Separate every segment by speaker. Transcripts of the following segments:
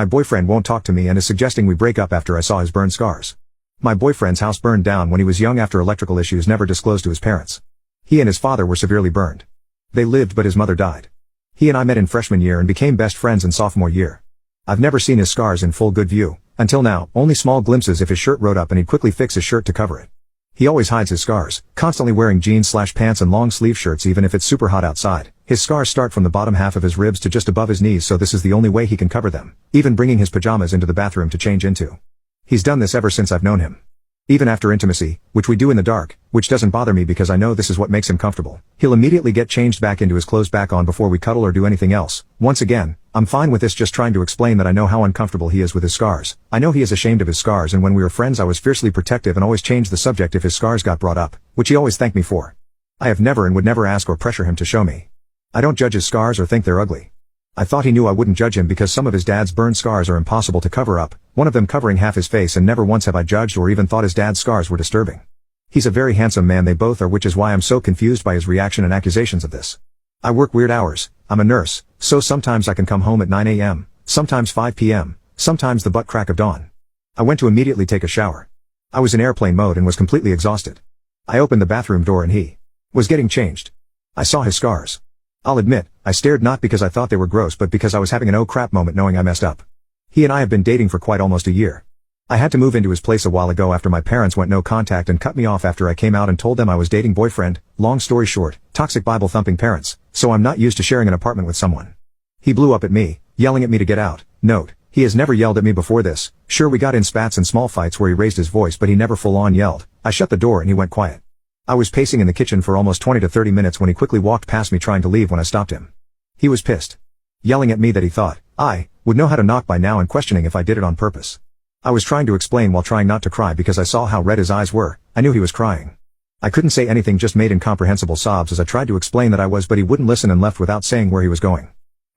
Speaker 1: My boyfriend won't talk to me and is suggesting we break up after I saw his burn scars. My boyfriend's house burned down when he was young after electrical issues never disclosed to his parents. He and his father were severely burned. They lived but his mother died. He and I met in freshman year and became best friends in sophomore year. I've never seen his scars in full good view, until now, only small glimpses if his shirt rode up and he'd quickly fix his shirt to cover it. He always hides his scars, constantly wearing jeans/pants and long sleeve shirts even if it's super hot outside. His scars start from the bottom half of his ribs to just above his knees, so this is the only way he can cover them, even bringing his pajamas into the bathroom to change into. He's done this ever since I've known him. Even after intimacy, which we do in the dark, which doesn't bother me because I know this is what makes him comfortable, he'll immediately get changed back into his clothes back on before we cuddle or do anything else. Once again, I'm fine with this, just trying to explain that I know how uncomfortable he is with his scars. I know he is ashamed of his scars, and when we were friends I was fiercely protective and always changed the subject if his scars got brought up, which he always thanked me for. I have never and would never ask or pressure him to show me. I don't judge his scars or think they're ugly. I thought he knew I wouldn't judge him because some of his dad's burn scars are impossible to cover up, one of them covering half his face, and never once have I judged or even thought his dad's scars were disturbing. He's a very handsome man, they both are, which is why I'm so confused by his reaction and accusations of this. I work weird hours, I'm a nurse, so sometimes I can come home at 9 a.m., sometimes 5 p.m., sometimes the butt crack of dawn. I went to immediately take a shower. I was in airplane mode and was completely exhausted. I opened the bathroom door and he was getting changed. I saw his scars. I'll admit, I stared not because I thought they were gross but because I was having an oh crap moment knowing I messed up. He and I have been dating for quite almost a year. I had to move into his place a while ago after my parents went no contact and cut me off after I came out and told them I was dating boyfriend. Long story short, toxic Bible thumping parents, so I'm not used to sharing an apartment with someone. He blew up at me, yelling at me to get out. Note, he has never yelled at me before this. Sure, we got in spats and small fights where he raised his voice, but he never full on yelled. I shut the door and he went quiet. I was pacing in the kitchen for almost 20 to 30 minutes when he quickly walked past me trying to leave when I stopped him. He was pissed. Yelling at me that he thought I would know how to knock by now and questioning if I did it on purpose. I was trying to explain while trying not to cry because I saw how red his eyes were. I knew he was crying. I couldn't say anything, just made incomprehensible sobs as I tried to explain that I was, but he wouldn't listen and left without saying where he was going.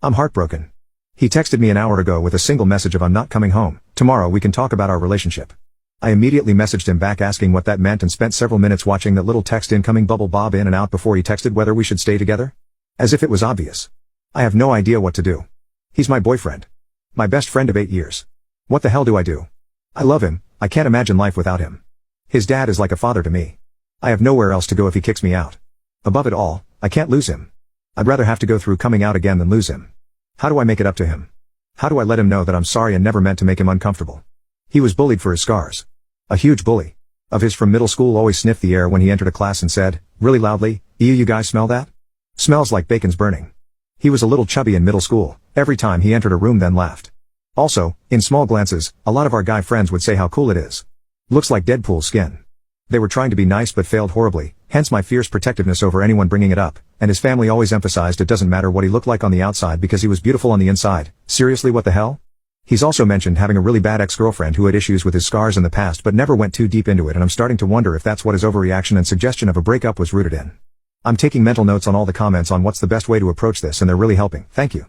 Speaker 1: I'm heartbroken. He texted me an hour ago with a single message of "I'm not coming home. Tomorrow we can talk about our relationship." I immediately messaged him back asking what that meant and spent several minutes watching that little text incoming bubble bob in and out before he texted whether we should stay together. As if it was obvious. I have no idea what to do. He's my boyfriend. My best friend of 8 years. What the hell do I do? I love him, I can't imagine life without him. His dad is like a father to me. I have nowhere else to go if he kicks me out. Above it all, I can't lose him. I'd rather have to go through coming out again than lose him. How do I make it up to him? How do I let him know that I'm sorry and never meant to make him uncomfortable? He was bullied for his scars. A huge bully of his from middle school always sniffed the air when he entered a class and said, really loudly, "Ew, you guys smell that? Smells like bacon's burning." He was a little chubby in middle school, every time he entered a room then laughed. Also, in small glances, a lot of our guy friends would say how cool it is. Looks like Deadpool's skin. They were trying to be nice but failed horribly, hence my fierce protectiveness over anyone bringing it up, and his family always emphasized it doesn't matter what he looked like on the outside because he was beautiful on the inside. Seriously, what the hell? He's also mentioned having a really bad ex-girlfriend who had issues with his scars in the past but never went too deep into it, and I'm starting to wonder if that's what his overreaction and suggestion of a breakup was rooted in. I'm taking mental notes on all the comments on what's the best way to approach this, and they're really helping. Thank you.